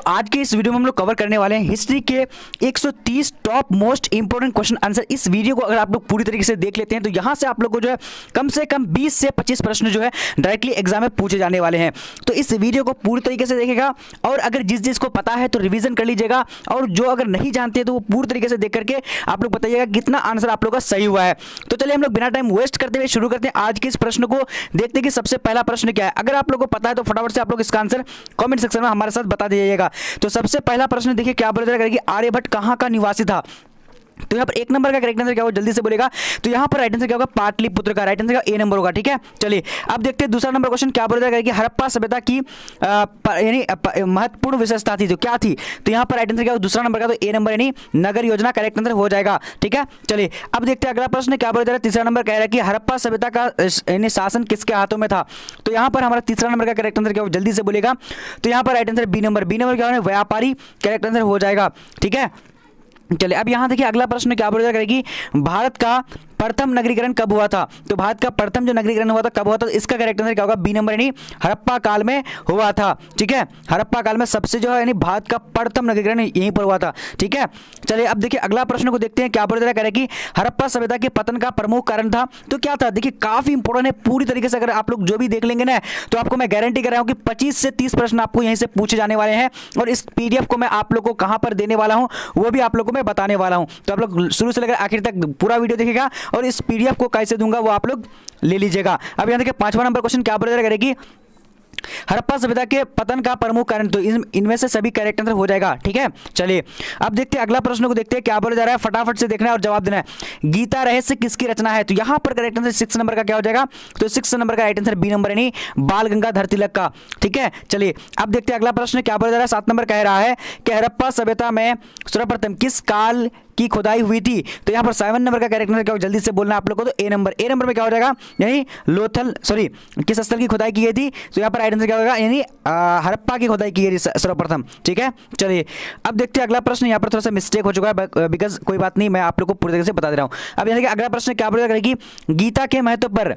आज के इस वीडियो में हम लोग कवर करने वाले हैं हिस्ट्री के 130 top most important question answer. इस वीडियो को अगर आप लोग पूरी तरीके से देख लेते हैं तो यहां से आप लोग को जो है कम से कम 20 से 25 प्रश्न जो है डायरेक्टली एग्जाम में पूछे जाने वाले हैं। तो इस वीडियो को पूरी तरीके से देखेगा और अगर जिस को पता है तो रिवीजन कर लीजिएगा, और जो अगर नहीं जानते तो वो पूरी तरीके से देख करके आप लोग बताइएगा कितना आंसर आप लोग का सही हुआ है। तो चलिए हम लोग बिना टाइम वेस्ट करते हुए शुरू करते हैं आज के इस प्रश्न को। देखते हैं कि सबसे पहला प्रश्न क्या है। अगर आप लोग को पता है तो फटाफट से आप लोग इसका आंसर कमेंट सेक्शन में हमारे साथ बता दीजिएगा। तो सबसे पहला प्रश्न देखिए क्या बोला जाएगा कि आर्यभट्ट कहाँ का निवासी था। तो यहाँ पर एक नंबर का करेक्ट आंसर क्या होगा, जल्दी से बोलेगा। तो यहाँ पर राइट आंसर क्या होगा, पाटलिपुत्र का राइट आंसर का ए नंबर होगा। ठीक है, चलिए अब देखते हैं दूसरा नंबर क्वेश्चन क्या बोला जाएगा कि हड़प्पा सभ्यता की यानी महत्वपूर्ण विशेषता थी, तो क्या थी। तो यहाँ पर राइट आंसर क्या होगा दूसरा नंबर का, तो ए नंबर यानी नगर योजना करेक्ट आंसर हो जाएगा। ठीक है, चलिए अब देखते हैं अगला प्रश्न क्या बोला जा रहा है। तीसरा नंबर कह रहा है कि हड़प्पा सभ्यता का यानी शासन किसके हाथों में था। तो यहाँ पर हमारा तीसरा नंबर का करेक्ट आंसर क्या होगा, जल्दी से बोलेगा। तो यहाँ पर राइट आंसर बी नंबर क्या होगा, व्यापारी करेक्ट आंसर हो जाएगा। ठीक है, चलिए अब यहाँ देखिए अगला प्रश्न क्या बोला जाएगा कि भारत का प्रथम नगरीकरण कब हुआ था। तो भारत का प्रथम जो नगरीकरण हुआ था कब हुआ था, तो इसका करेक्ट आंसर क्या होगा, बी नंबर यानी हड़प्पा काल में हुआ था। ठीक है, हड़प्पा काल में सबसे जो है यानी भारत का प्रथम नगरीकरण यहीं पर हुआ था। ठीक है, चलिए अब देखिए अगला प्रश्न को देखते हैं क्या बोला जा रहा है कि हड़प्पा सभ्यता के पतन का प्रमुख कारण था। तो क्या था, देखिए काफी इंपॉर्टेंट है पूरी तरीके से। अगर आप लोग जो भी देख लेंगे ना तो आपको मैं गारंटी कर रहा हूँ कि 25 से 30 प्रश्न आपको यहीं से पूछे जाने वाले हैं, और इस पीडीएफ को मैं आप लोग को कहाँ पर देने वाला हूँ वो भी आप लोग को मैं बताने वाला हूँ। तो आप लोग शुरू से लेकर आखिर तक पूरा वीडियो देखिएगा, और इस पीडीएफ को कैसे दूंगा वो आप लोग ले लीजिएगा। अब यहां देखिए पांचवा नंबर क्वेश्चन क्या बोला जाएगा कि हड़प्पा सभ्यता के पतन का प्रमुख कारण, तो इनमें से सभी करेक्ट आंसर हो जाएगा। ठीक है, चलिए अब देखते हैं अगला प्रश्न को देखते हैं क्या बोला जा रहा है, फटाफट से देखना है और जवाब देना है। गीता रहस्य किसकी रचना है। तो यहां पर करेक्ट आंसर 6 नंबर का क्या हो जाएगा, तो 6 नंबर का राइट आंसर बी नंबर यानी बाल गंगाधर तिलक का। ठीक है, चलिए अब देखते हैं अगला प्रश्न क्या बोला जा रहा है। 7 नंबर कह रहा है कि हड़प्पा सभ्यता में सर्वप्रथम किस काल की खुदाई हुई थी। तो यहाँ पर 7 नंबर का करेक्ट आंसर क्या होगा, जल्दी से बोलना आप लोगों को। तो ए नंबर में क्या हो जाएगा, यानी लोथल किस स्थल की खुदाई की गई थी। तो यहाँ पर राइट आंसर क्या होगा, यानी हड़प्पा की खुदाई की गई थी सर्वप्रथम। ठीक है, चलिए अब देखते हैं अगला प्रश्न। यहाँ पर थोड़ा सा मिस्टेक हो चुका है, बिकॉज कोई बात नहीं, मैं आप लोग को पूरी तरीके से बता दे रहा हूँ। अब यहाँ अगला प्रश्न क्या बोला जाएगा कि गीता के महत्व पर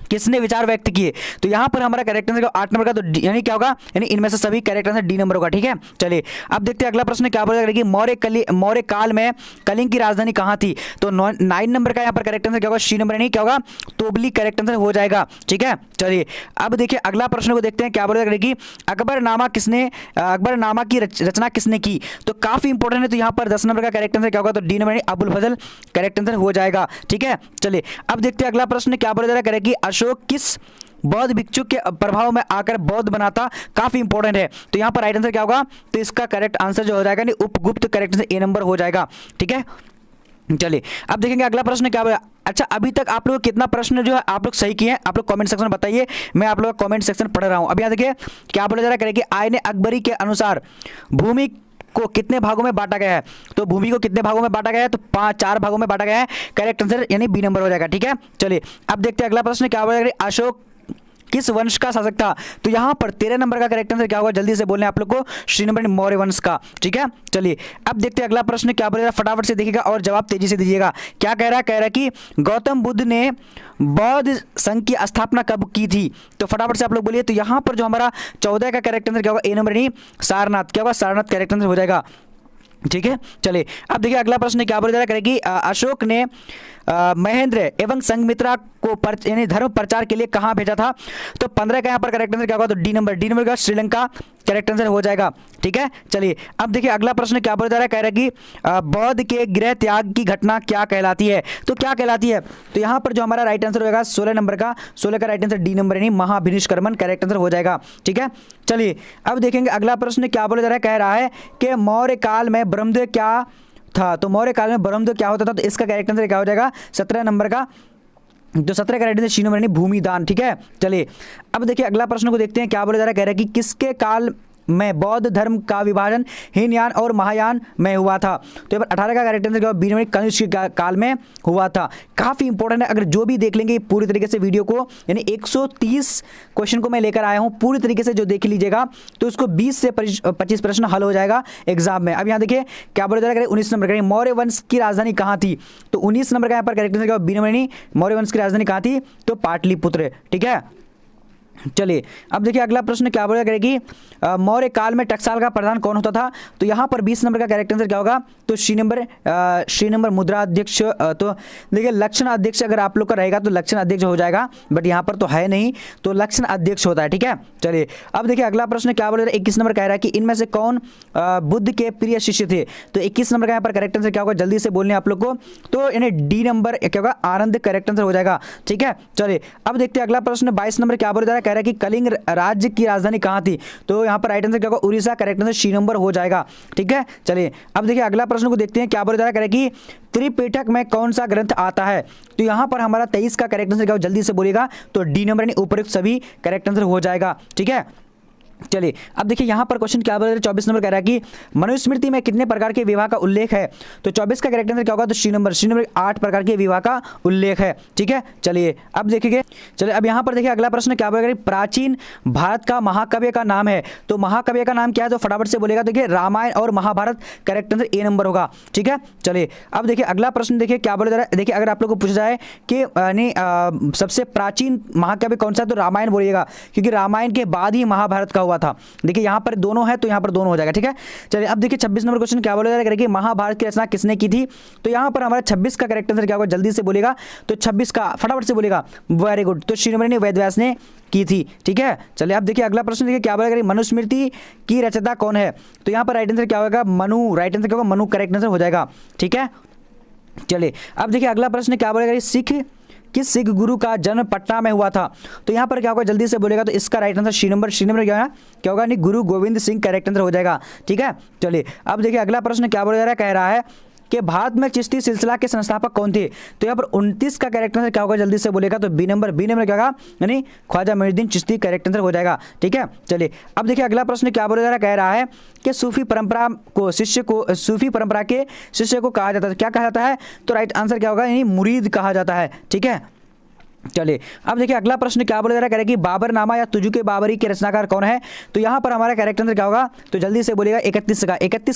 किसने विचार व्यक्त किए। तो यहां पर हमारा करेक्ट आंसर 8 नंबर का, तो यानी क्या होगा, यानी इनमें से सभी करेक्ट आंसर डी नंबर होगा। ठीक है, चलिए अब देखते हैं अगला प्रश्न क्या बोला जाएगा कि मौर्य काल में कलिंग की राजधानी कहां थी। तो 9 नंबर का यहां पर करेक्ट आंसर क्या होगा, सी नंबर यानी क्या होगा, तोबली करेक्ट आंसर हो जाएगा। ठीक है, चलिए अब देखिए अगला प्रश्न को देखते हैं क्या बोला जाएगा कि अकबरनामा की रचना किसने की। तो काफी इंपॉर्टेंट है। तो यहाँ पर 10 नंबर का करेक्ट आंसर क्या होगा, तो डी नंबर यानी अबुल फजल करेक्ट आंसर हो जाएगा। ठीक है, चलिए अब देखते हैं अगला प्रश्न क्या बोला जा रहा है कि अशोक किस बौद्ध भिक्षु के प्रभाव में आकर बौद्ध बना था। काफी इंपॉर्टेंट है। तो यहां पर राइट आंसर क्या होगा, तो इसका करेक्ट आंसर जो हो जाएगा नहीं Upagupta correct answer A number हो जाएगा। ठीक है, चलिए अब देखेंगे अगला प्रश्न क्या बोला। अच्छा, अभी तक आप लोग कितना प्रश्न जो है आप लोग सही किए हैं, आप लोग कमेंट सेक्शन में बताइए, मैं आप लोग का कमेंट सेक्शन पढ़ रहा हूं। अब यहाँ देखिए क्या बोला जा रहा है कि आयन अकबरी के अनुसार भूमि को कितने भागों में बांटा गया है। तो भूमि को कितने भागों में बांटा गया है, तो 4 भागों में बांटा गया है। करेक्ट आंसर यानी बी नंबर हो जाएगा। ठीक है, चलिए अब देखते हैं अगला प्रश्न क्या बोला, अशोक किस वंश का शासक था। तो यहां पर 13 नंबर का करेक्ट आंसर क्या होगा, जल्दी से बोलने आप लोग को, श्री नंबर मौर्य वंश का। ठीक है, चलिए अब देखते हैं अगला प्रश्न क्या बोलेगा, फटाफट से देखिएगा और जवाब तेजी से दीजिएगा। क्या कह रहा है कि गौतम बुद्ध ने बौद्ध संघ की स्थापना कब की थी। तो फटाफट से आप लोग बोलिए। तो यहां पर जो हमारा 14 का करेक्ट आंसर क्या होगा, ए नंबर यानी सारनाथ, क्या होगा, सारनाथ करेक्ट आंसर हो जाएगा। ठीक है, चलिए अब देखिए अगला प्रश्न क्या बोला जा रहा है कि अशोक ने महेंद्र एवं संघमित्रा को यानी धर्म प्रचार के लिए कहां भेजा था। तो 15 का यहां पर करेक्ट आंसर क्या होगा, तो डी नंबर का श्रीलंका करेक्ट आंसर हो जाएगा। ठीक है, चलिए अब देखिए अगला प्रश्न क्या बोला जा रहा है, कह रहा है कि बौद्ध के गृह त्याग की घटना क्या कहलाती है। तो क्या कहलाती है, तो यहां पर जो हमारा राइट आंसर होगा 16 नंबर का, 16 का राइट आंसर डी नंबर यानी महाभिनिष्क्रमण करेक्ट आंसर हो जाएगा। ठीक है, चलिए अब देखेंगे अगला प्रश्न क्या बोला जा रहा है, कह रहा है कि मौर्य काल में ब्रह्मदेव क्या था। तो मौर्य काल में ब्रह्मदेव क्या होता था। तो इसका करेक्ट आंसर क्या हो जाएगा, 17 नंबर का, जो 17 का राइट आंसर सी नंबर यानी भूमिदान। ठीक है, चलिए अब देखिए अगला प्रश्न को देखते हैं क्या बोला जा रहा है, कह रहा है कि किसके काल में बौद्ध धर्म का विभाजन हीनयान और महायान में हुआ था। तो यहाँ पर 18 का correct answer B number Kanishka काल में हुआ था। काफी इंपॉर्टेंट है, अगर जो भी देख लेंगे पूरी तरीके से वीडियो को, यानी 130 क्वेश्चन को मैं लेकर आया हूं, पूरी तरीके से जो देख लीजिएगा तो उसको 20 से 25 प्रश्न हल हो जाएगा एग्जाम में। अब यहाँ देखिए क्या बोला जा रहा है, 19 नंबर का मौर्य वंश की राजधानी कहाँ थी। तो 19 नंबर का यहाँ पर correct answer B number Maurya वंश की राजधानी कहाँ थी, तो पाटलिपुत्र। ठीक है, चलिए अब देखिए अगला प्रश्न क्या बोला करेगी, मौर्य काल में टकसाल का प्रधान कौन होता था? तो यहाँ पर 20 नंबर का करेक्ट आंसर क्या होगा? तो सी नंबर मुद्रा अध्यक्ष, तो देखिए लक्षण अध्यक्ष अगर आप लोग का रहेगा तो लक्षण अध्यक्ष हो जाएगा, बट यहाँ पर तो है नहीं, तो लक्षण अध्यक्ष होता है। ठीक है, चलिए अब देखिए अगला प्रश्न क्या बोला, 21 नंबर कह रहा है कि इनमें से कौन बुद्ध के प्रिय शिष्य थे? तो 21 नंबर का यहाँ पर करेक्ट आंसर क्या होगा? जल्दी से बोलने आप लोग को, तो यानी डी नंबर क्या होगा? आनंद करेक्ट आंसर हो जाएगा। ठीक है, चलिए अब देखते हैं अगला प्रश्न 22 नंबर क्या बोला जा रहा है, कह रहा है कि कलिंग राज्य की राजधानी कहाँ थी? तो यहाँ पर राइट आंसर क्या होगा? Orissa, correct answer C number हो जाएगा। ठीक है, चलिए अब देखिए अगला प्रश्न को देखते हैं क्या बोला जा रहा है, कह रहा है कि त्रिपिटक में कौन सा ग्रंथ आता है? तो यहाँ पर हमारा 23 का करेक्ट आंसर क्या होगा? जल्दी से बोलेगा तो डी नंबर यानी उपयुक्त सभी करेक्ट आंसर हो जाएगा। ठीक है, चलिए अब देखिए यहाँ पर क्वेश्चन क्या बोल रहा है, 24 नंबर कह रहा है कि मनुस्मृति में कितने प्रकार के विवाह का उल्लेख है? तो 24 का करेक्ट आंसर क्या होगा? तो सी नंबर 8 प्रकार के विवाह का उल्लेख है। ठीक है, चलिए अब देखिए, चलिए अब यहाँ पर देखिए अगला प्रश्न क्या बोल रहा है, प्राचीन भारत का महाकाव्य का नाम है? तो महाकाव्य का नाम क्या है? तो फटाफट से बोलेगा, देखिए रामायण और Mahabharata, correct answer A number होगा। ठीक है, चलिए अब देखिए अगला प्रश्न देखिए क्या बोला जा रहा है, देखिए अगर आप लोग को पूछा जाए कि सबसे प्राचीन महाकाव्य कौन सा है, तो रामायण बोलिएगा, क्योंकि रामायण के बाद ही महाभारत का हुआ था। देखिए यहाँ पर दोनों है तो यहाँ पर दोनों हो जाएगा। ठीक है, चलिए अब देखिए 26 नंबर क्वेश्चन क्या बोला जा रहा है कि महाभारत की रचना किसने की थी? तो यहाँ पर हमारा 26 का करेक्ट आंसर क्या होगा? जल्दी से बोलेगा तो 26 का फटाफट से बोलेगा, वेरी गुड, तो श्री नंबर वेदव्यास ने की थी। ठीक है, चलिए अब देखिए अगला प्रश्न देखिए क्या बोला, मनुस्मृति की रचयिता कौन है? तो यहाँ पर राइट आंसर क्या होगा? मनु, राइट आंसर क्या होगा? मनु करेक्ट आंसर हो जाएगा। ठीक है, चलिए अब देखिए अगला प्रश्न क्या बोलेगा, किस सिख गुरु का जन्म पटना में हुआ था? तो यहाँ पर क्या होगा? जल्दी से बोलेगा तो इसका राइट आंसर सी नंबर क्या होगा? नहीं, गुरु गोविंद सिंह करेक्ट आंसर हो जाएगा। ठीक है, चलिए अब देखिए अगला प्रश्न क्या बोला जा रहा है, कह रहा है कि भारत में चिश्ती सिलसिला के संस्थापक कौन थे? तो यहाँ पर 29 का करेक्ट आंसर क्या होगा? जल्दी से बोलेगा तो बी नंबर क्या होगा? यानी ख्वाजा मोइनुद्दीन चिश्ती करेक्ट आंसर हो जाएगा। ठीक है, चलिए अब देखिए अगला प्रश्न क्या बोला जा रहा है, कह रहा है कि सूफी परंपरा के शिष्य को कहा जाता है, क्या कहा जाता है? तो राइट आंसर क्या होगा? यानी मुरीद कहा जाता है। ठीक है, चलिए अब देखिए अगला प्रश्न क्या बोला जा रहा है, कह रहा है कि बाबरनामा या तुजुके बाबरी के रचनाकार कौन है? तो यहाँ पर हमारा करेक्ट आंसर क्या होगा? तो जल्दी से बोलेगा 31 का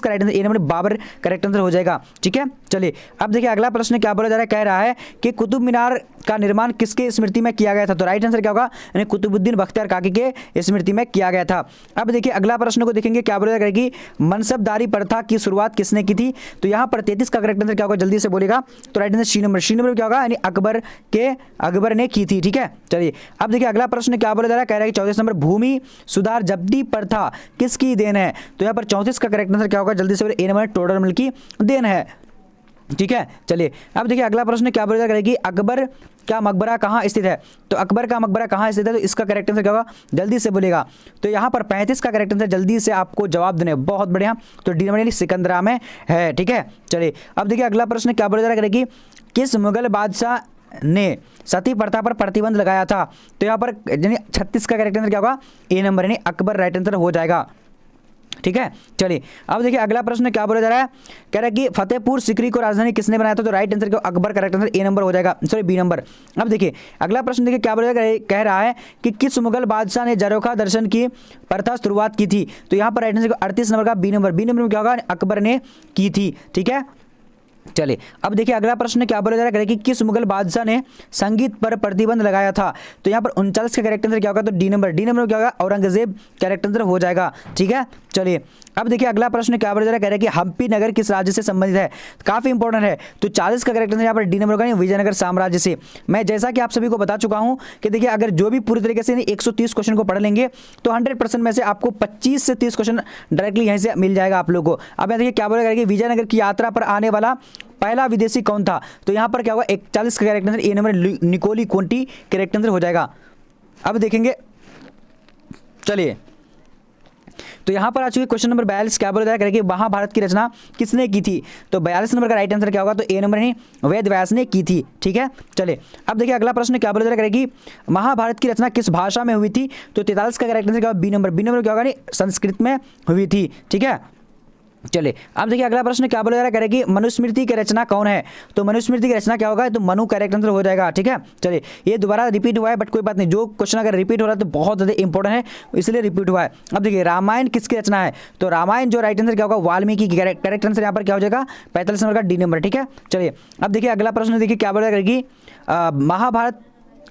right answer A number Babur correct answer हो जाएगा। ठीक है, चलिए अब देखिए अगला प्रश्न क्या बोला जा रहा है, कह रहा है कि कुतुब मीनार का निर्माण किसके स्मृति में किया गया था? तो राइट आंसर क्या होगा? यानी कुतुबुद्दीन बख्तियार काकी के स्मृति में किया गया था। अब देखिए अगला प्रश्न को देखेंगे क्या बोला जा रहा है कि मनसबदारी प्रथा की शुरुआत किसने की थी? तो यहाँ पर 33 का करेक्ट आंसर क्या होगा? जल्दी से बोलेगा तो राइट आंसर सी नंबर क्या होगा? यानी अकबर ने की थी। ठीक है, चलिए अब देखिए अगला प्रश्न क्या बोला जा रहा है, कह रहा है कि 34 नंबर भूमि सुधार जब्ती प्रथा किसकी देन है? तो यहाँ पर 34 का करेक्ट आंसर क्या होगा? जल्दी से बोले ए नंबर टोडरमल की देन है। ठीक है, चलिए अब देखिए अगला प्रश्न क्या बोला जा रहा है कि अकबर का मकबरा कहाँ स्थित है? तो अकबर का मकबरा कहाँ स्थित है? तो इसका करेक्ट आंसर क्या होगा? जल्दी से बोलेगा तो यहाँ पर 35 का करेक्ट आंसर जल्दी से आपको जवाब देने, बहुत बढ़िया, तो डी नंबर सिकंदरा में है। ठीक है, चलिए अब देखिए अगला प्रश्न क्या बोला जा रहा है कि किस मुगल बादशाह ने सती प्रथा पर प्रतिबंध लगाया था? तो यहाँ पर यानी 36 का करेक्ट आंसर क्या होगा? ए नंबर यानी अकबर राइट आंसर हो जाएगा। ठीक है, चलिए अब देखिए अगला प्रश्न क्या बोला जा रहा है, कह रहा है कि फतेहपुर सीकरी को राजधानी किसने बनाया था? तो राइट आंसर क्या? Akbar correct answer A number हो जाएगा, सॉरी बी नंबर। अब देखिए अगला प्रश्न देखिए क्या बोला जा रहा है, कह रहा है कि किस मुगल बादशाह ने जरोखा दर्शन की प्रथा शुरुआत की थी? तो यहाँ पर राइट आंसर 38 नंबर का बी नंबर में क्या होगा? अकबर ने की थी। ठीक है, चलिए अब देखिए अगला प्रश्न क्या बोला जा रहा है कि किस मुगल बादशाह ने संगीत पर प्रतिबंध लगाया था? तो यहाँ पर 39 का करेक्ट आंसर क्या होगा? तो डी नंबर क्या होगा? औरंगजेब करेक्ट आंसर हो जाएगा। ठीक है, चलिए अब देखिए अगला प्रश्न क्या बोला जा रहा है, कह रहा है कि हम्पी नगर किस राज्य से संबंधित है? काफी इंपॉर्टेंट है, तो 40 का करेक्ट आंसर यहाँ पर डी नंबर होगा, विजयनगर साम्राज्य से। मैं जैसा कि आप सभी को बता चुका हूं कि देखिए अगर जो भी पूरी तरीके से 130 क्वेश्चन को पढ़ लेंगे तो 100% में से आपको 25 से 30 क्वेश्चन डायरेक्टली यहीं से मिल जाएगा आप लोगों को। अब देखिए क्या बोला कि विजयनगर की यात्रा पर आने वाला पहला विदेशी कौन था? तो यहाँ पर क्या होगा? 41 का करेक्ट आंसर ए नंबर निकोली कोंटी करेक्ट आंसर हो जाएगा। अब देखेंगे, चलिए तो यहाँ पर आ चुके क्वेश्चन नंबर 42 क्या बोला जा रहा है कि महाभारत की रचना किसने की थी? तो 42 नंबर का राइट आंसर क्या होगा? तो ए नंबर नहीं, वेदव्यास ने की थी। ठीक है, चलिए अब देखिए अगला प्रश्न क्या बोला जा रहा है कि महाभारत की रचना किस भाषा में हुई थी? तो 43 का करेक्ट आंसर क्या होगा? बी नंबर क्या होगा? नहीं, संस्कृत में हुई थी। ठीक है, चलिए अब देखिए अगला प्रश्न क्या बोला जा रहा है कि मनुस्मृति की रचना कौन है? तो मनुस्मृति की रचना क्या होगा? तो मनु करेक्ट आंसर हो जाएगा। ठीक है, चलिए ये दोबारा रिपीट हुआ है बट कोई बात नहीं, जो क्वेश्चन अगर रिपीट हो रहा है तो बहुत ज़्यादा इंपॉर्टेंट है, इसलिए रिपीट हुआ है। अब देखिए रामायण किसकी रचना है? तो रामायण जो राइट आंसर क्या होगा? वाल्मीकि की करेक्ट आंसर यहाँ पर क्या हो जाएगा? 45 नंबर का डी नंबर। ठीक है, चलिए अब देखिए अगला प्रश्न देखिए क्या बोला जा रहा है कि महाभारत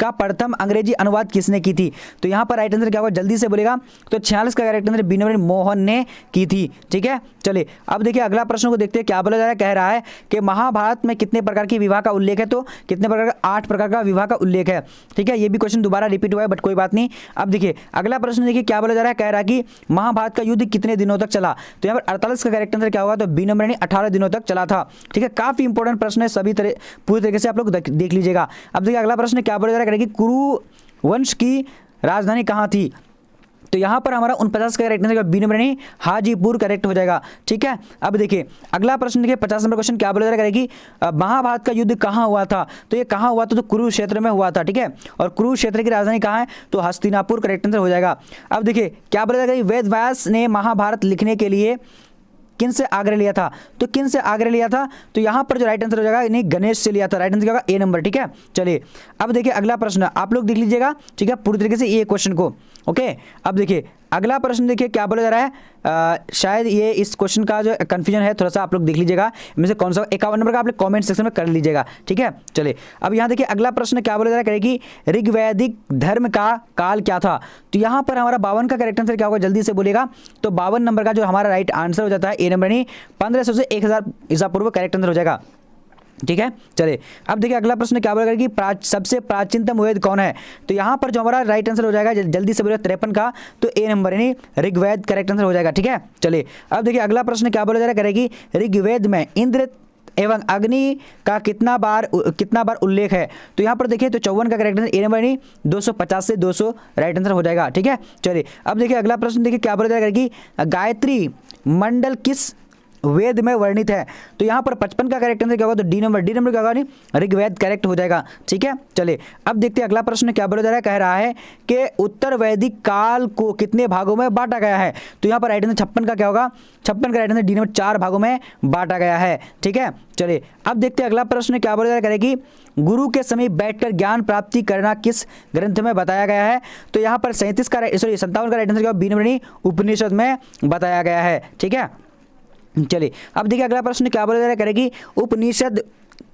का प्रथम अंग्रेजी अनुवाद किसने की थी? तो यहाँ पर राइट आंसर क्या होगा, जल्दी से बोलेगा। तो 46 का correct answer B number Mohan ने की थी। ठीक है, चलिए अब देखिए अगला प्रश्न को देखते हैं क्या बोला जा रहा है। कह रहा है कि महाभारत में कितने प्रकार की विवाह का उल्लेख है? तो कितने प्रकार का? 8 प्रकार का विवाह का उल्लेख है। ठीक है, ये भी क्वेश्चन दोबारा रिपीट हुआ है बट कोई बात नहीं। अब देखिए अगला प्रश्न देखिए क्या बोला जा रहा है। कह रहा है कि महाभारत का युद्ध कितने दिनों तक चला? तो यहाँ पर 48 का करेक्ट आंसर क्या होगा, तो बी नंबर यानी 18 दिनों तक चला था। ठीक है, काफी इंपॉर्टेंट प्रश्न है, सभी तरह पूरी तरीके से आप लोग देख लीजिएगा। अब देखिए अगला प्रश्न क्या बोला जा रहा है कि कुरु वंश की राजधानी कहाँ थी? तो यहाँ पर हमारा 49 का करेक्ट आंसर बी नंबर नहीं हाजीपुर करेक्ट हो जाएगा। ठीक है, अब देखिए अगला प्रश्न देखिए 50 नंबर क्वेश्चन क्या बोला जा रहा है कि महाभारत का युद्ध कहाँ हुआ था? तो ये कहाँ हुआ था? तो कुरुक्षेत्र में हुआ था। ठीक है, और कुरुक्षेत्र की राजधानी कहाँ है? तो हस्तिनापुर करेक्ट आंसर हो जाएगा। अब देखिए क्या बोला जाएगा, वेद व्यास ने महाभारत लिखने के लिए किन से आग्रह लिया था? तो किन से आग्रह लिया था? तो यहाँ पर जो राइट आंसर हो जाएगा नहीं गणेश से लिया था। राइट आंसर क्या होगा, ए नंबर। ठीक है, चलिए अब देखिए अगला प्रश्न आप लोग देख लीजिएगा। ठीक है, पूरी तरीके से ये क्वेश्चन को ओके। अब देखिए अगला प्रश्न देखिए क्या बोला जा रहा है। शायद ये इस क्वेश्चन का जो कंफ्यूजन है थोड़ा सा आप लोग देख लीजिएगा, इनमें से कौन सा 51 नंबर का आप लोग कमेंट सेक्शन में कर लीजिएगा। ठीक है, चलिए अब यहाँ देखिए अगला प्रश्न क्या बोला जा रहा है कि ऋग्वैदिक धर्म का काल क्या था? तो यहाँ पर हमारा 52 का करेक्ट आंसर क्या होगा, जल्दी से बोलेगा। तो 52 नंबर का जो हमारा राइट आंसर हो जाता है ए नंबर नहीं 1500 से 1000 ईसा पूर्व करेक्ट आंसर हो जाएगा। ठीक है, चलिए अब देखिए अगला प्रश्न क्या बोलेगा कि सबसे प्राचीनतम वेद कौन है? तो यहाँ पर जो हमारा राइट आंसर हो जाएगा जल्दी से बोलेगा 53 का, तो ए नंबर यानी ऋग्वेद करेक्ट आंसर हो जाएगा। ठीक है, चलिए अब देखिए अगला प्रश्न क्या बोला जा रहा है कि ऋग्वेद में इंद्र एवं अग्नि का कितना बार उल्लेख है? तो यहाँ पर देखिए तो 54 का करेक्ट आंसर ए नंबर यानी 250 से 200 राइट आंसर हो जाएगा। ठीक है, चलिए अब देखिए अगला प्रश्न देखिए क्या बोला जा रहा है कि गायत्री मंडल किस वेद में वर्णित है? तो यहाँ पर 55 का करेक्ट आंसर क्या होगा, तो डी नंबर क्या होगा नहीं ऋग्वेद करेक्ट हो जाएगा। ठीक है, चलिए अब देखते हैं अगला प्रश्न क्या बोला जा रहा है। कह रहा है कि उत्तर वैदिक काल को कितने भागों में बांटा गया है? तो यहाँ पर राइट आंसर 56 का क्या होगा, 56 का राइट आंसर डी नंबर 4 भागों में बांटा गया है। ठीक है, चलिए अब देखते हैं अगला प्रश्न क्या बोला जा रहा है कि गुरु के समीप बैठकर ज्ञान प्राप्ति करना किस ग्रंथ में बताया गया है? तो यहाँ पर 57 का राइट आंसर क्या बी नंबर उपनिषद में बताया गया है। ठीक है, चलिए अब देखिए अगला प्रश्न क्या बोला जा रहा है कि उपनिषद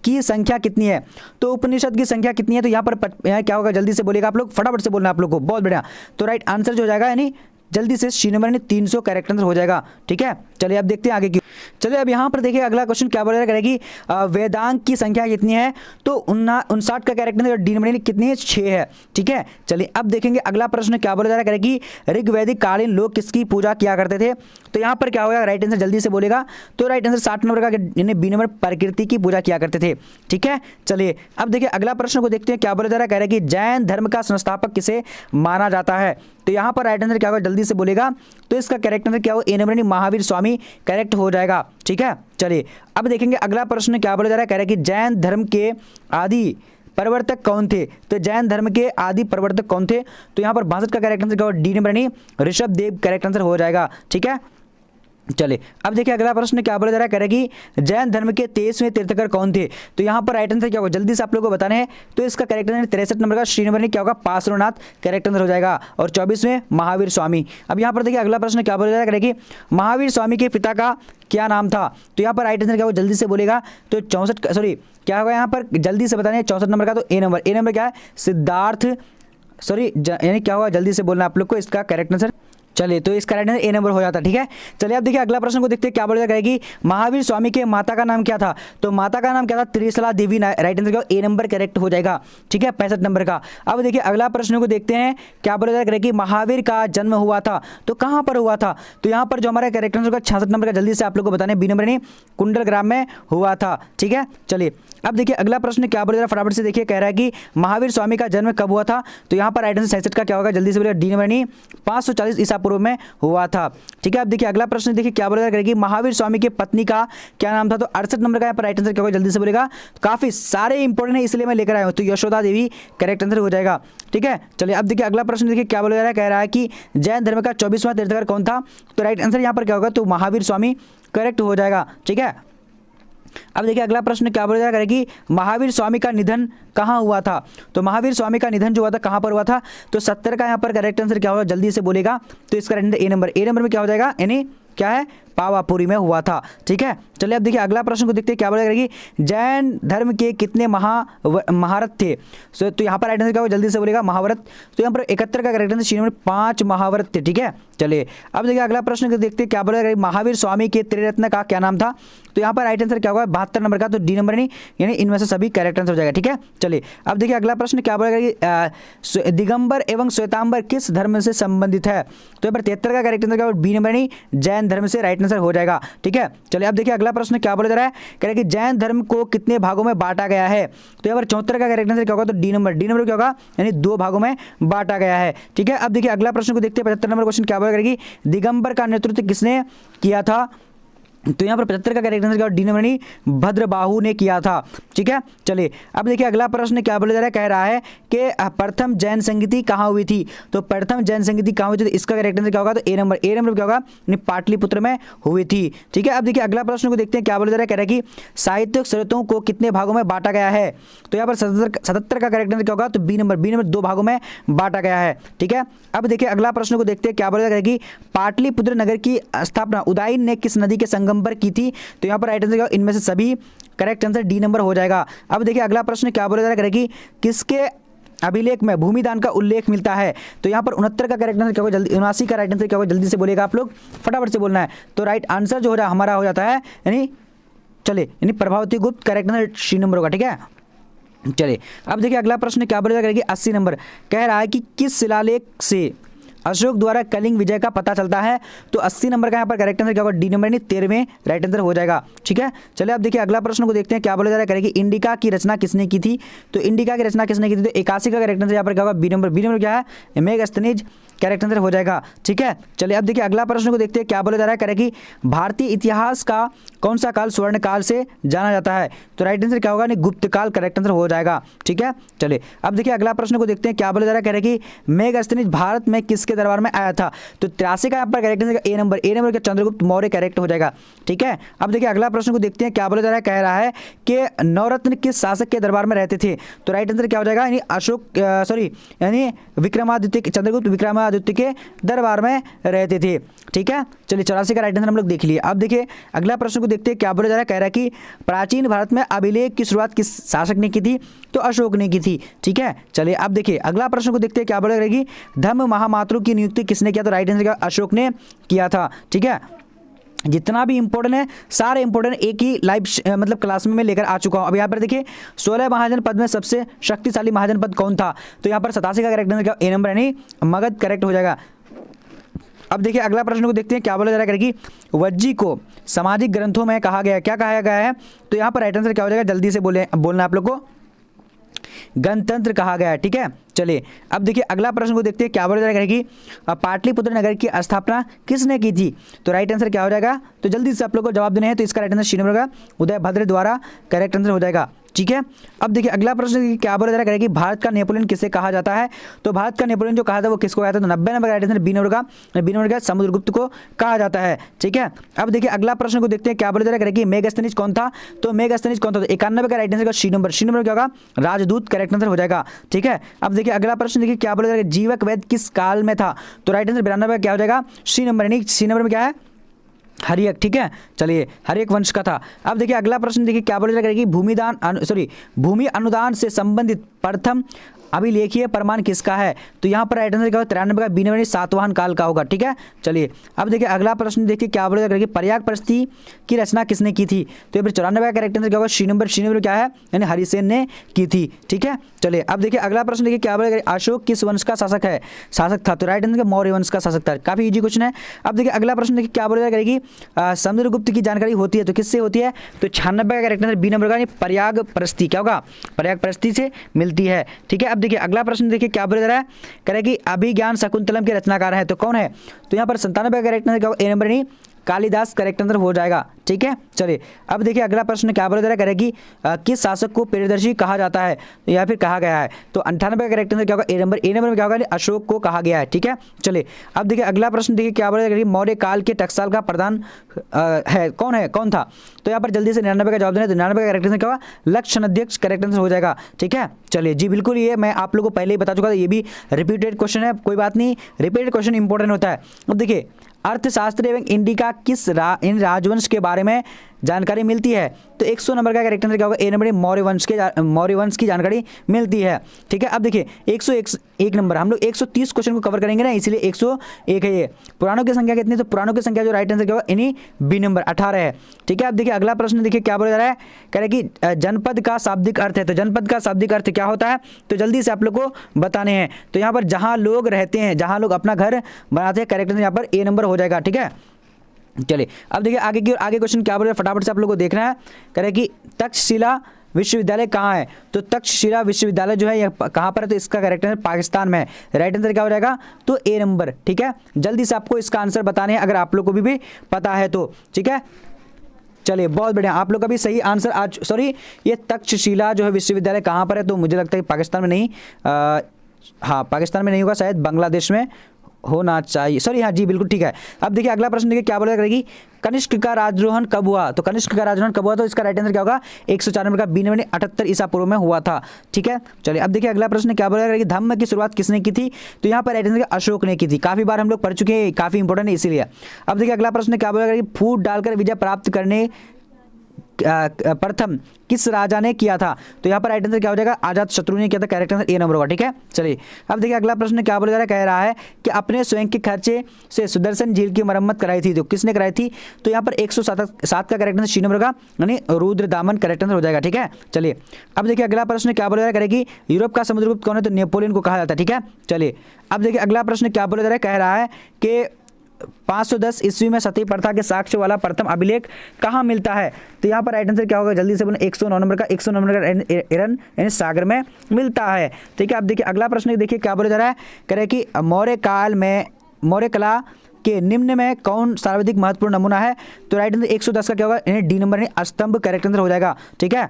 की संख्या कितनी है? तो उपनिषद की संख्या कितनी है? तो यहाँ पर यहाँ क्या होगा, जल्दी से बोलेगा आप लोग, फटाफट से बोलना आप लोग को, बहुत बढ़िया। तो राइट आंसर जो हो जाएगा यानी जल्दी से सी नंबर यानी 300 करेक्ट आंसर हो जाएगा। ठीक है, चलिए अब देखते हैं आगे की। चलिए अब यहाँ पर देखिए अगला क्वेश्चन क्या बोला करेगी वेदांग की संख्या कितनी है? तो 59 का करेक्ट आंसर डी नंबर कितनी है, 6 है। ठीक है, चलिए अब देखेंगे अगला प्रश्न क्या बोला जा रहा है कि ऋग्वैदिक कालीन लोग किसकी पूजा किया करते थे? तो यहाँ पर क्या होगा, राइट आंसर जल्दी से बोलेगा। तो राइट आंसर 60 नंबर का यानी बी नंबर प्रकृति की पूजा किया करते थे। ठीक है, चलिए अब देखिए अगला प्रश्न को देखते हैं क्या बोला जा रहा है। कह रहा है कि जैन धर्म का संस्थापक किसे माना जाता है? तो यहाँ पर राइट आंसर क्या होगा, जल्दी से बोलेगा। तो इसका करेक्ट आंसर क्या होगा, ए नंबर यानी महावीर स्वामी करेक्ट हो जाएगा। ठीक है, चलिए अब देखेंगे अगला प्रश्न क्या बोला जा रहा है। कह रहा है कि जैन धर्म के आदि प्रवर्तक कौन थे? तो जैन धर्म के आदि प्रवर्तक कौन थे? तो यहाँ पर 62 का करेक्ट आंसर क्या होगा, डी नंबर यानी ऋषभ देव करेक्ट आंसर हो जाएगा। ठीक है, चलिए अब देखिए अगला प्रश्न क्या बोला जा रहा है। कह रहा है कि जैन धर्म के 23वें तीर्थंकर कौन थे? तो यहाँ पर राइट आंसर क्या होगा, जल्दी से आप लोगों को बताने हैं। तो इसका करेक्ट आंसर 63 नंबर का श्री नंबर क्या होगा, पार्श्वनाथ करेक्ट आंसर हो जाएगा। और 24वें महावीर स्वामी। अब यहाँ पर देखिए अगला प्रश्न क्या बोला जा रहा है कि महावीर स्वामी के पिता का क्या नाम था? तो यहाँ पर राइट आंसर क्या होगा, जल्दी से बोलेगा। तो 64 क्या होगा यहाँ पर, जल्दी से बताने 64 नंबर का, तो ए नंबर क्या है, सिद्धार्थ यानी क्या होगा, जल्दी से बोलना आप लोग को इसका करेक्ट आंसर। चलिए तो इसका राइट आंसर ए नंबर हो जाता है। ठीक है, चलिए अब देखिए अगला प्रश्न को देखते हैं क्या बोला जाएगा कि महावीर स्वामी के माता का नाम क्या था? तो माता का नाम क्या था, त्रिशला देवी। राइट आंसर क्या ए नंबर करेक्ट हो जाएगा। ठीक है, 65 नंबर का। अब देखिए अगला प्रश्न को देखते हैं क्या बोला जाएगा कि महावीर का जन्म हुआ था तो कहाँ पर हुआ था? तो यहाँ पर जो हमारा करेक्ट आंसर का 66 नंबर का, जल्दी से आप लोग को बताने, बी नंबर नहीं कुंडल ग्राम में हुआ था। ठीक है, चलिए अब देखिए अगला प्रश्न क्या बोला जा रहा है, फटाफट से देखिए। कह रहा है कि महावीर स्वामी का जन्म कब हुआ था? तो यहाँ पर राइट आंसर 67 का क्या होगा, जल्दी से बोलिए, डी नंबर नहीं 540 ईसा पूर्व में हुआ था। ठीक है, अब देखिए अगला प्रश्न देखिए क्या बोला जा रहा है कि महावीर स्वामी के पत्नी का क्या नाम था? तो 68 नंबर का यहाँ पर राइट आंसर क्या होगा, जल्दी से बोलेगा। काफी सारे इंपॉर्टेंट है इसलिए मैं लेकर आया हूँ, तो यशोदा देवी करेक्ट आंसर हो जाएगा। ठीक है, चलिए अब देखिए अगला प्रश्न देखिए क्या बोला जा रहा है। कह रहा है कि जैन धर्म का 24वां तीर्थंकर कौन था? तो राइट आंसर यहाँ पर क्या होगा, तो महावीर स्वामी करेक्ट हो जाएगा। ठीक है, अब देखिए अगला प्रश्न क्या बोला जा रहा है कि महावीर स्वामी का निधन कहाँ हुआ था? तो महावीर स्वामी का निधन जो हुआ था कहाँ पर हुआ था? तो 70 का यहाँ पर करेक्ट आंसर क्या होगा, जल्दी से बोलेगा। तो इसका ए नंबर में क्या हो जाएगा, यानी क्या है, पावापुरी में हुआ था। ठीक है, चलिए अब देखिए अगला प्रश्न को देखते हैं क्या बोला जाएगा कि जैन धर्म के कितने महारथ थे। तो यहाँ पर राइट आंसर क्या होगा, जल्दी से बोलेगा महावरत। तो यहाँ पर 71 का करेक्ट आंसर नंबर 5 महावरत थे। ठीक है, चलिए अब देखिए अगला प्रश्न को देखते हैं क्या बोला जाएगा, महावीर स्वामी के त्रिरत्न का क्या नाम था। तो यहाँ पर राइट आंसर क्या होगा 72 नंबर का, तो डी नंबर नहीं, यानी इनमें से सभी करेक्ट आंसर हो जाएगा। ठीक है, चलिए अब देखिए अगला प्रश्न क्या बोला जाएगा कि दिगंबर एवं श्वेतांबर किस धर्म से संबंधित है। तो यहाँ पर 73 का करेक्ट आंसर क्या होगा, बी नंबर नहीं, जैन धर्म से राइट आंसर हो जाएगा। ठीक है, चलिए अब देखिए अगला प्रश्न क्या बोला जा रहा है, कह रहे कि जैन धर्म को कितने भागों में बांटा गया है। तो यहाँ पर 74 का करेक्ट आंसर क्या होगा, तो डी नंबर क्या होगा, यानी 2 भागों में बांटा गया है। ठीक है, अब देखिए अगला प्रश्न को देखते हैं 75 नंबर क्वेश्चन क्या बोला करेगी, दिगंबर का नेतृत्व किसने किया था। तो यहाँ पर 75 का करेक्ट आंसर क्या, डी नंबर नहीं, भद्रबाहु ने किया था। ठीक है, चलिए अब देखिए अगला प्रश्न क्या बोला जा रहा है, कह रहा है कि प्रथम जैन संगति कहाँ हुई थी। तो प्रथम जैन संगति कहाँ हुई थी, तो इसका करेक्ट आंसर क्या होगा, तो ए नंबर क्या होगा, यानी पाटलिपुत्र में हुई थी। ठीक है, अब देखिए अगला प्रश्न को देखते हैं क्या बोला जा रहा है, कह रहा है कि साहित्यिक स्रोतों को कितने भागों में बांटा गया है। तो यहाँ पर 77 का करेक्ट आंसर क्या होगा, तो बी नंबर 2 भागों में बांटा गया है। ठीक है, अब देखिए अगला प्रश्न को देखते हैं क्या बोला जा रहा है कि पाटलिपुत्र नगर की स्थापना उदयन ने किस नदी के संगम पर की थी। तो यहाँ पर राइट आंसर इनमें से सभी करेक्ट आंसर डी नंबर हो जाएगा। अब देखिए अगला प्रश्न क्या बोला जा रहा है कि किसके अभिलेख में भूमिदान का उल्लेख मिलता है। तो यहाँ पर 69 का करेक्ट आंसर क्या होगा, जल्दी 79 का राइट आंसर क्या होगा, जल्दी से बोलेगा आप लोग, फटाफट से बोलना है। तो राइट आंसर जो हो रहा है हमारा हो जाता है, यानी प्रभावती गुप्त, करेक्ट आंसर सी नंबर होगा। ठीक है, चलिए अब देखिए अगला प्रश्न क्या बोला जा रहा है कि 80 नंबर कह रहा है कि किस शिलालेख से अशोक द्वारा कलिंग विजय का पता चलता है। तो 80 नंबर का यहाँ पर करेक्ट आंसर क्या होगा, डी नंबर नहीं, 13वें राइट आंसर हो जाएगा। ठीक है, चलिए अब देखिए अगला प्रश्न को देखते हैं क्या बोला जा रहा है, करेगी इंडिका की रचना किसने की थी। तो इंडिका की रचना किसने की थी, तो 81 का करेक्ट आंसर यहाँ पर क्या होगा, बी नंबर क्या है, मेगास्थनीज, करेक्ट आंसर हो जाएगा। ठीक है, चलिए अब देखिए अगला प्रश्न को देखते हैं क्या बोला जा रहा है, करेगी भारतीय इतिहास का कौन सा काल स्वर्ण काल से जाना जाता है। तो राइट आंसर क्या होगा, गुप्त काल, करेक्ट आंसर हो जाएगा। ठीक है, चलिए अब देखिए अगला प्रश्न को देखते हैं क्या बोला जा रहा है, करेगी मेगास्थनीज भारत में किसके दरबार में आया था। तो 83 का यहाँ पर करेक्ट आंसर ए नंबर क्या, चंद्रगुप्त मौर्य, करेक्ट हो जाएगा। ठीक है, अब देखिए अगला प्रश्न को देखते हैं क्या बोला जा रहा है, कह रहा है कि नवरत्न किस शासक के दरबार में रहते थे। तो राइट आंसर क्या हो जाएगा, यानी विक्रमादित्य, चंद्रगुप्त विक्रमादित्य के दरबार में रहते थे। ठीक है, चलिए 84 का राइट आंसर हम लोग देख लिए। अब देखिए अगला प्रश्न को देखते हैं क्या बोला जा रहा है, कह रहा है कि प्राचीन भारत में अभिलेख की शुरुआत किस शासक ने की थी। तो अशोक ने की थी। ठीक है, चलिए अब देखिए अगला प्रश्न को देखते हैं क्या बोला जाएगी, धर्म महामात्रु की नियुक्ति किसने किया। तो राइट आंसर क्या, अशोक ने किया था। ठीक है, जितना भी इंपॉर्टेंट है सारे इंपॉर्टेंट एक ही लाइव मतलब क्लास में मैं लेकर आ चुका हूं। अब यहाँ पर देखिए 16 महाजन पद में सबसे शक्तिशाली महाजन पद कौन था। तो यहाँ पर 87 का करेक्ट आंसर क्या, ए नंबर यानी मगध, करेक्ट हो जाएगा। अब देखिए अगला प्रश्न को देखते हैं क्या बोला जा रहा है कि वज्जी को सामाजिक ग्रंथों में कहा गया, क्या कहा गया है। तो यहाँ पर राइट आंसर क्या हो जाएगा, जल्दी से बोलना आप लोग को, गणतंत्र कहा गया है। ठीक है, चलिए अब देखिए अगला प्रश्न को देखते हैं क्या बोला जाएगा कि पाटलिपुत्र नगर की स्थापना किसने की थी। तो राइट आंसर क्या हो जाएगा, तो जल्दी से आप लोग को जवाब देने हैं। तो इसका राइट आंसर सी नंबर का उदयभद्र द्वारा, करेक्ट आंसर हो जाएगा। ठीक है, अब देखिए अगला प्रश्न क्या बोला जा रहा है कि भारत का नेपोलियन किसे कहा जाता है। तो भारत का नेपोलियन जो कहा था वो किसको कहा था। तो 90 number right answer B number का समुद्रगुप्त को कहा जाता है। ठीक है, अब देखिए अगला प्रश्न को देखते हैं क्या बोला जा रहा है कि मेगास्थनीज कौन था। तो मेगास्थनीज कौन था, तो 91 का राइट आंसर का सी नंबर क्या होगा, राजदूत, करेक्ट आंसर हो जाएगा। ठीक है, अब देखिए अगला प्रश्न देखिए क्या बोला जा रहा है, जीवक वैद किस काल में था। तो राइट आंसर 92 का क्या हो जाएगा, सी नंबर में क्या है, हरियक। ठीक है, चलिए हरियक वंश का था। अब देखिए अगला प्रश्न देखिए क्या बोला जाएगा कि भूमि अनुदान से संबंधित प्रथम अभिलेखीय प्रमाण किसका है। तो यहाँ पर राइट आंसर क्या होगा, 93 का बी नंबर सातवाहन काल का होगा। ठीक है, चलिए अब देखिए अगला प्रश्न देखिए क्या बोला जाएगा कि पर्याग प्रस्ती की रचना किसने की थी। तो यहाँ पर 94 का करेक्ट आंसर क्या होगा, सी नंबर क्या है, यानी हरिसेन ने की थी। ठीक है, चलिए अब देखिए अगला प्रश्न देखिए क्या बोला जाएगा, अशोक किस वंश का शासक था। तो राइट आंसर मौर्य वंश का शासक था। काफी इजी क्वेश्चन है। अब देखिए अगला प्रश्न देखिए क्या बोला जाएगा कि समुद्रगुप्त की जानकारी होती है तो किससे होती है। तो 96 का करेक्ट आंसर बी नंबर का, पर्याग प्रस्ती, क्या होगा, पर्याग प्रस्ती से मिलती है। ठीक है, अब देखिए अगला प्रश्न देखिए क्या बोला जा रहा है, करेगी अभिज्ञान शकुंतलम के रचनाकार है। तो कौन है। तो यहाँ पर 97 का करेक्ट आंसर क्या होगा, ए नंबर नहीं, कालिदास, करेक्ट आंसर हो जाएगा। ठीक है, चलिए अब देखिए अगला प्रश्न क्या बोला जा रहा है, करेगी किस शासक को प्रियदर्शी कहा जाता है या फिर कहा गया है। तो 98 का करेक्ट आंसर क्या होगा, ए नंबर में क्या होगा, अशोक को कहा गया है। ठीक है, चलिए अब देखिए अगला प्रश्न देखिए क्या बोला जा रहा है, मौर्य काल के टकसाल का प्रधान कौन था। तो यहाँ पर जल्दी से 99 का जवाब देना। तो 99 का करेक्ट आंसर क्या होगा, लक्षण अध्यक्ष, करेक्ट आंसर हो जाएगा। ठीक है, चलिए जी बिल्कुल, ये मैं आप लोगों को पहले ही बता चुका था, ये भी रिपीटेड क्वेश्चन है, कोई बात नहीं, रिपीटेड क्वेश्चन इंपॉर्टेंट होता है। अब देखिए अर्थशास्त्र एवं इंडिका इन राजवंश के बारे में जानकारी मिलती है? तो 100 नंबर का करेक्ट आंसर क्या होगा? ए नंबर मौर्य वंश की जानकारी मिलती है। ठीक है, अब देखिए 101 नंबर, हम लोग 130 क्वेश्चन को कवर करेंगे ना, इसलिए 101 है ये। पुराणों की संख्या कितनी? तो पुराणों की संख्या जो राइट आंसर क्या होगा? इन्हीं बी नंबर 18 है। ठीक है, अब देखिए अगला प्रश्न देखिए क्या बोला जा रहा है, कह रहे कि जनपद का शाब्दिक अर्थ है। तो जनपद का शाब्दिक अर्थ क्या होता है? तो जल्दी से आप लोग को बताने हैं। तो यहाँ पर जहाँ लोग रहते हैं, जहाँ लोग अपना घर बनाते हैं, करेक्ट आंसर यहाँ पर ए नंबर हो जाएगा। ठीक है, चलिए अब देखिए आगे क्वेश्चन क्या बोल रहे हैं, फटाफट से आप लोगों को देखना है। कह रहे कि तक्षशिला विश्वविद्यालय कहाँ है? तो तक्षशिला विश्वविद्यालय जो है यह कहाँ पर है? तो इसका करेक्ट आंसर पाकिस्तान में है। राइट आंसर क्या हो जाएगा? तो ए नंबर। ठीक है, जल्दी से आपको इसका आंसर बताने हैं अगर आप लोग को भी पता है तो। ठीक है, चलिए बहुत बढ़िया, आप लोग का भी सही आंसर आज। सॉरी, ये तक्षशिला जो है विश्वविद्यालय कहाँ पर है? तो मुझे लगता है पाकिस्तान में नहीं, हाँ पाकिस्तान में नहीं होगा, शायद बांग्लादेश में होना चाहिए। सॉरी, हाँ जी बिल्कुल ठीक है। अब देखिए अगला प्रश्न देखिए क्या बोला करेगी, कनिष्क का राजरोहण कब हुआ? तो कनिष्क का राजरोहण कब हुआ? तो इसका राइट आंसर क्या होगा? 104 नंबर का बी नंबर 78 ईसा पूर्व में हुआ था। ठीक है, चलिए अब देखिए अगला प्रश्न क्या बोला करेगी, धम्म की शुरुआत किसने की थी? तो यहाँ पर राइट आंसर अशोक ने की थी। काफी बार हम लोग पढ़ चुके हैं, काफी इंपॉर्टेंट है इसीलिए। अब देखिए अगला प्रश्न क्या बोला करेगी, फूट डालकर विजय प्राप्त करने प्रथम किस राजा ने किया था? तो यहाँ पर राइट आंसर क्या हो जाएगा? अजात शत्रु ने किया था। करेक्ट आंसर ए नंबर होगा। ठीक है, चलिए अब देखिए अगला प्रश्न क्या बोला जा रहा है, कह रहा है कि अपने स्वयं के खर्चे से सुदर्शन झील की मरम्मत कराई थी। तो किसने कराई थी? तो यहाँ पर 107 का करेक्ट आंसर सी नंबर का यानी रुद्र दामन करेक्ट आंसर हो जाएगा। ठीक है, चलिए अब देखिए अगला प्रश्न क्या बोला जा रहा है, करेगी यूरोप का समुद्रगुप्त कौन है? तो नेपोलियन को कहा जाता है। ठीक है, चलिए अब देखिए अगला प्रश्न क्या बोला जा रहा है, कह रहा है कि 510 ईस्वी में सती प्रथा के साक्ष्य वाला प्रथम अभिलेख कहाँ मिलता है? तो यहाँ पर राइट आंसर क्या होगा? जल्दी से बोले 109 नंबर का, 109 नंबर का एरन यानी सागर में मिलता है। ठीक है, अब देखिए अगला प्रश्न देखिए क्या बोला जा रहा है, कह रहे कि मौर्य काल में मौर्य कला के निम्न में कौन सर्वाधिक महत्वपूर्ण नमूना है? तो राइट आंसर 110 का क्या होगा? यानी डी नंबर यानी स्तंभ करेक्ट आंसर हो जाएगा। ठीक है,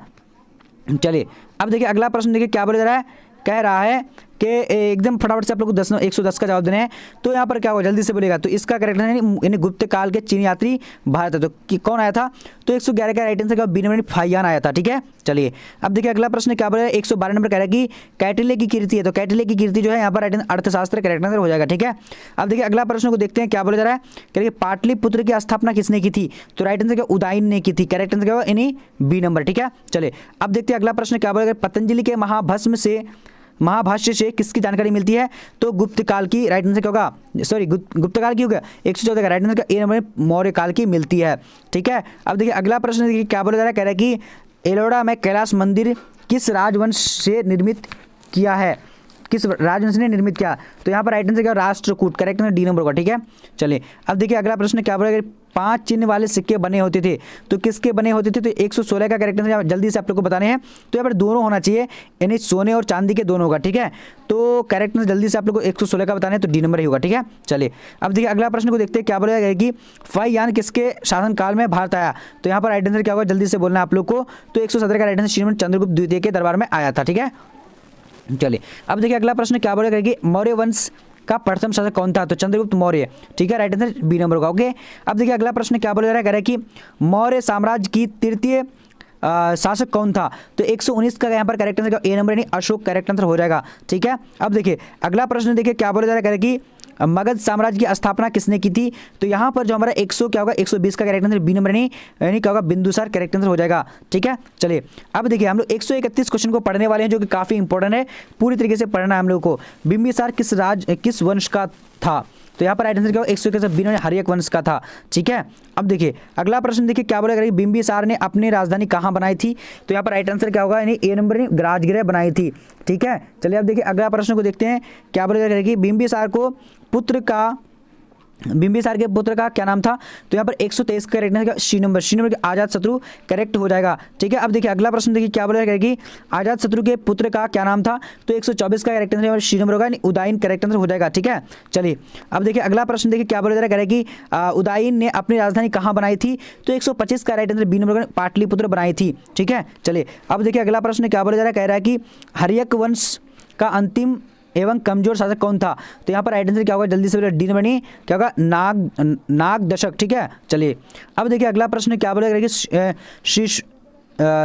चलिए अब देखिए अगला प्रश्न देखिए क्या बोला जा रहा है, कह रहा है कि एकदम फटाफट से आप लोग को 110 का जवाब देना है। तो यहाँ पर क्या होगा? जल्दी से बोलेगा। तो इसका करेक्ट यानी गुप्त काल के चीनी यात्री भारत है। तो कौन आया था? तो 111 का right answer B number Fahien आया था। ठीक है, चलिए अब देखिए अगला प्रश्न क्या बोला है, 112 नंबर कह रहा है कि कैटिले की कीर्ति है। तो कैटिले की कीर्ति जो है यहाँ पर राइट आंसर अर्थशास्त्र करेक्ट आंसर हो जाएगा। ठीक है, अब देखिए अगला प्रश्न को देखते हैं क्या बोला जा रहा है, कह रहे पाटलिपुत्र की स्थापना किसने की थी? तो राइट आंसर क्या? उदयन ने की थी। करेक्ट आंसर क्या होगा? यानी बी नंबर। ठीक है, चलिए अब देखते हैं अगला प्रश्न क्या बोला, पतंजलि के महाभाष्य से किसकी जानकारी मिलती है? तो गुप्त काल की। राइट आंसर क्या होगा? सॉरी गुप्त काल की होगा 114 का राइट आंसर का ए नंबर मौर्य काल की मिलती है। ठीक है, अब देखिए अगला प्रश्न देखिए क्या बोला जा रहा है, कह रहा है कि एलोरा में कैलाश मंदिर किस राजवंश से निर्मित किया है? किस राजवंश ने निर्मित किया? तो यहाँ पर राइट आंसर क्या? Rashtrakuta. Correct answer D number होगा। ठीक है, चलिए अब देखिए अगला प्रश्न क्या बोला, 5 चिन्ह वाले सिक्के बने होते थे। तो किसके बने होते थे? तो 116 का करेक्ट आंसर जल्दी से आप लोग को बताने हैं। तो यहाँ पर दोनों होना चाहिए, यानी सोने और चांदी के दोनों होगा। ठीक है, तो करेक्ट आंसर जल्दी से आप लोग को 116 का बताने हैं, तो डी नंबर ही होगा। ठीक है, चलिए अब देखिए अगला प्रश्न को देखते हैं क्या बोला जाएगा कि फाहियान किसके शासनकाल में भारत आया? तो यहाँ पर राइट आंसर क्या होगा? जल्दी से बोलना है आप लोग को। तो 117 का राइट आंसर श्रीमंत चंद्रगुप्त द्वितीय के दरबार में आया था। ठीक है, चलिए अब देखिए अगला प्रश्न क्या बोलेगा कि मौर्य वंश का प्रथम शासक कौन था? तो चंद्रगुप्त मौर्य। ठीक है, राइट आंसर बी नंबर होगा। ओके, अब देखिए अगला प्रश्न क्या बोला जा रहा है, कि मौर्य साम्राज्य की तृतीय शासक कौन था? तो 119 का यहाँ पर करेक्ट आंसर ए नंबर यानी अशोक करेक्ट आंसर हो जाएगा। ठीक है, अब देखिए अगला प्रश्न देखिए क्या बोला जा रहा है, कि मगध साम्राज्य की स्थापना किसने की थी? तो यहाँ पर जो हमारा 100 क्या होगा? 120 का करेक्ट आंसर बी नंबर यानी क्या होगा? बिंदुसार करेक्ट आंसर हो जाएगा। ठीक है, चलिए अब देखिए हम लोग 131 क्वेश्चन को पढ़ने वाले हैं, जो कि काफी इंपॉर्टेंट है, पूरी तरीके से पढ़ना है हम लोग को। बिंबिसार किस वंश का था? तो यहाँ पर राइट आंसर क्या होगा? 121 बी नंबर हर्यक वंश का था। ठीक है, अब देखिए अगला प्रश्न देखिए क्या बोलेगा, बिंबिसार ने अपनी राजधानी कहाँ बनाई थी? तो यहाँ पर राइट आंसर क्या होगा? यानी ए नंबर राजगृह बनाई थी। ठीक है, चलिए अब देखिए अगला प्रश्न को देखते हैं क्या बोलेगा, कि बिंबिसार के पुत्र का क्या नाम था? तो यहाँ पर 123 का करेक्ट आंसर सी नंबर के आजाद शत्रु करेक्ट हो जाएगा। ठीक है, अब देखिए अगला प्रश्न देखिए क्या बोलेगा, कि आजाद शत्रु के पुत्र का क्या नाम था? तो 124 का करेक्ट आंसर सी नंबर होगा, यानी उदयन करेक्ट आंसर हो जाएगा। ठीक है, चलिए अब देखिए अगला प्रश्न देखिए क्या बोला जा रहा है, कि उदयन ने अपनी राजधानी कहाँ बनाई थी? तो 125 का right answer B number Pataliputra बनाई थी। ठीक है, चलिए अब देखिए अगला प्रश्न क्या बोला जा रहा है, कह रहा है कि हर्यक वंश का अंतिम एवं कमजोर शासक कौन था? तो यहाँ पर राइट आंसर क्या होगा? जल्दी से डी नंबर क्या होगा? नाग दशक। ठीक है, चलिए अब देखिए अगला प्रश्न क्या बोलेगा, कि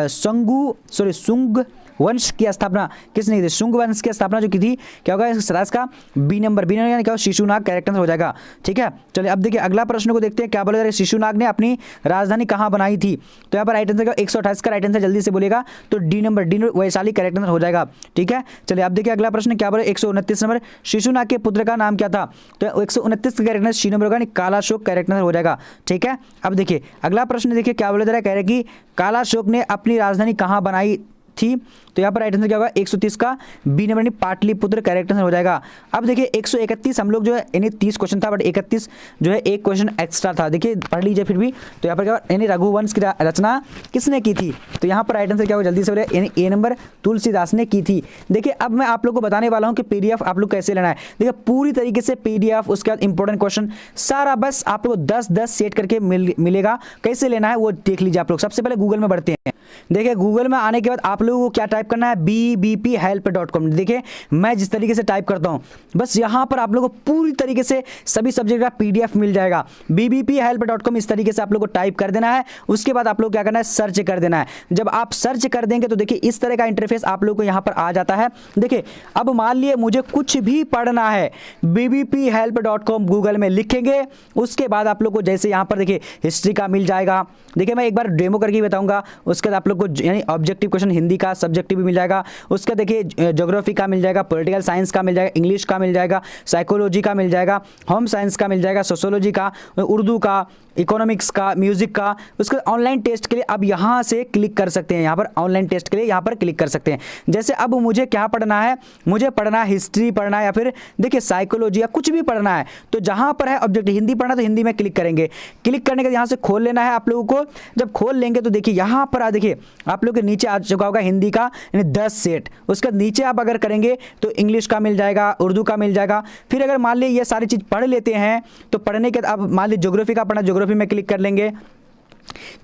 सुंग वंश की स्थापना किसने की थी? शुंग वंश की स्थापना जो की थी, क्या होगा इसका बी नंबर यानी क्या शिशुनाग करेक्ट आंसर हो जाएगा। ठीक है, चलिए अब देखिए अगला प्रश्न को देखते हैं, क्या बोला जा रहा है, शिशुनाग ने अपनी राजधानी कहाँ बनाई थी? तो यहाँ पर राइट आंसर 128 का राइट आंसर जल्दी से बोलेगा तो D number Vaishali correct answer हो जाएगा। ठीक है, चलिए अब देखिए अगला प्रश्न क्या बोला, 129 नंबर, शिशुनाग के पुत्र का नाम क्या था? तो 129 का करेक्ट आंसर सी नंबर होगा, कालाशोक करेक्ट आंसर हो जाएगा। ठीक है, अब देखिए अगला प्रश्न देखिए क्या बोला जा रहा है, कह रहे कि कालाशोक ने अपनी राजधानी कहाँ बनाई थी? तो यहाँ पर राइट आंसर क्या होगा 130 का बी नंबर यानी पाटलिपुत्र करेक्ट आंसर हो जाएगा। अब देखिए 131 हम लोग जो है यानी 30 क्वेश्चन था बट 31 जो है एक क्वेश्चन एक्स्ट्रा था, देखिए पढ़ लीजिए फिर भी। तो यहाँ पर क्या यानी रघुवंश की रचना किसने की थी? तो यहाँ पर राइट आंसर क्या होगा जल्दी से बोले, यानी ए नंबर तुलसीदास ने की थी। देखिए अब मैं आप लोग को बताने वाला हूँ कि पीडीएफ आप लोग कैसे लेना है। देखिए पूरी तरीके से पीडीएफ, उसके बाद इंपॉर्टेंट क्वेश्चन सारा बस आप लोग 10-10 सेट करके मिलेगा। कैसे लेना है वो देख लीजिए आप लोग। सबसे पहले गूगल में बढ़ते हैं। देखिए गूगल में आने के बाद आप लोगों को क्या टाइप करना है, bbphelp.com। देखिए मैं जिस तरीके से टाइप करता हूं बस यहां पर आप लोगों को पूरी तरीके से सभी सब्जेक्ट का पीडीएफ मिल जाएगा। bbphelp.com इस तरीके से आप लोगों को टाइप कर देना है। उसके बाद आप लोग क्या करना है, सर्च कर देना है। जब आप सर्च कर देंगे तो देखिए इस तरह का इंटरफेस आप लोगों को यहां पर आ जाता है। देखिए अब मान लिए मुझे कुछ भी पढ़ना है, bbphelp.com गूगल में लिखेंगे, उसके बाद आप लोग को जैसे यहां पर देखिए हिस्ट्री का मिल जाएगा। देखिए मैं एक बार डेमो करके बताऊंगा। उसके बाद आप लोग को यानी ऑब्जेक्टिव क्वेश्चन हिंदी का, सब्जेक्टिव भी मिल जाएगा। उसका देखिए ज्योग्राफी का मिल जाएगा, पॉलिटिकल साइंस का मिल जाएगा, इंग्लिश का मिल जाएगा, साइकोलॉजी का मिल जाएगा, होम साइंस का मिल जाएगा, सोशियोलॉजी का, उर्दू का, इकोनॉमिक्स का, म्यूजिक का। उसके ऑनलाइन टेस्ट के लिए अब यहाँ से क्लिक कर सकते हैं, यहाँ पर ऑनलाइन टेस्ट के लिए यहाँ पर क्लिक कर सकते हैं। जैसे अब मुझे क्या पढ़ना है, मुझे पढ़ना है हिस्ट्री पढ़ना है या फिर देखिए साइकोलॉजी या कुछ भी पढ़ना है, तो जहाँ पर है ऑब्जेक्ट हिंदी पढ़ना तो हिंदी में क्लिक करेंगे। क्लिक करने के यहाँ से खोल लेना है आप लोगों को। जब खोल लेंगे तो देखिए यहाँ पर देखिए आप लोग के नीचे आ चुका होगा हिंदी का यानी 10 सेट। उसके नीचे आप अगर करेंगे तो इंग्लिश का मिल जाएगा, उर्दू का मिल जाएगा। फिर अगर मान लीजिए ये सारी चीज़ पढ़ लेते हैं तो पढ़ने के अब मान लीजिए ज्योग्राफी का पढ़ना, ज्योग्राफी में क्लिक कर लेंगे।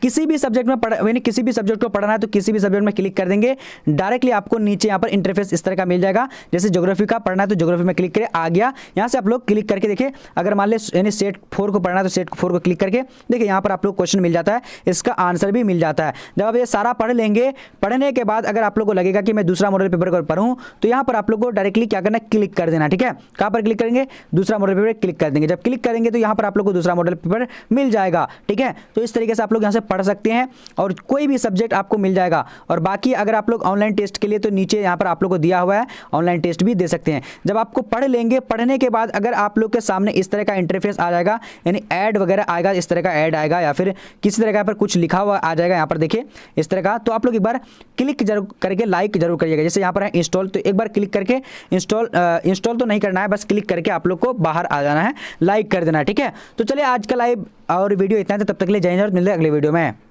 किसी भी सब्जेक्ट में यानी किसी भी सब्जेक्ट को पढ़ना है तो किसी भी सब्जेक्ट में क्लिक कर देंगे, डायरेक्टली आपको नीचे यहाँ पर इंटरफेस इस तरह का मिल जाएगा। जैसे ज्योग्राफी का पढ़ना है तो ज्योग्राफी में क्लिक करें, आ गया। यहाँ से आप लोग क्लिक करके देखिए अगर मान लें यानी सेट 4 को पढ़ना है तो सेट 4 को क्लिक करके देखिए यहाँ पर आप लोग क्वेश्चन मिल जाता है, इसका आंसर भी मिल जाता है। जब आप ये सारा पढ़ लेंगे, पढ़ने के बाद अगर आप लोग को लगेगा कि मैं दूसरा मॉडल पेपर को पढ़ूँ तो यहाँ पर आप लोग को डायरेक्टली क्या करना है, क्लिक कर देना। ठीक है, कहाँ पर क्लिक करेंगे, दूसरा मॉडल पेपर क्लिक कर देंगे। जब क्लिक करेंगे तो यहाँ पर आप लोग को दूसरा मॉडल पेपर मिल जाएगा। ठीक है, तो इस तरीके से आप लोग यहाँ से पढ़ सकते हैं और कोई भी सब्जेक्ट आपको मिल जाएगा। और बाकी अगर आप लोग ऑनलाइन टेस्ट के लिए तो नीचे यहाँ पर आप लोग को दिया हुआ है, ऑनलाइन टेस्ट भी दे सकते हैं। जब आपको पढ़ लेंगे, पढ़ने के बाद अगर आप लोग के सामने इस तरह का इंटरफेस आ जाएगा यानी ऐड वगैरह आएगा, इस तरह का ऐड आएगा या फिर किसी तरह का पर कुछ लिखा हुआ आ जाएगा यहाँ पर देखिए इस तरह का, तो आप लोग एक बार क्लिक जरूर करके लाइक जरूर करिएगा। जैसे यहाँ पर है इंस्टॉल, तो एक बार क्लिक करके इंस्टॉल तो नहीं करना है, बस क्लिक करके आप लोग को बाहर आ जाना है, लाइक कर देना है। ठीक है, तो चलिए आज का लाइव और वीडियो इतना था, तब तक के लिए जय हिंद, मिलते हैं अगले वीडियो में।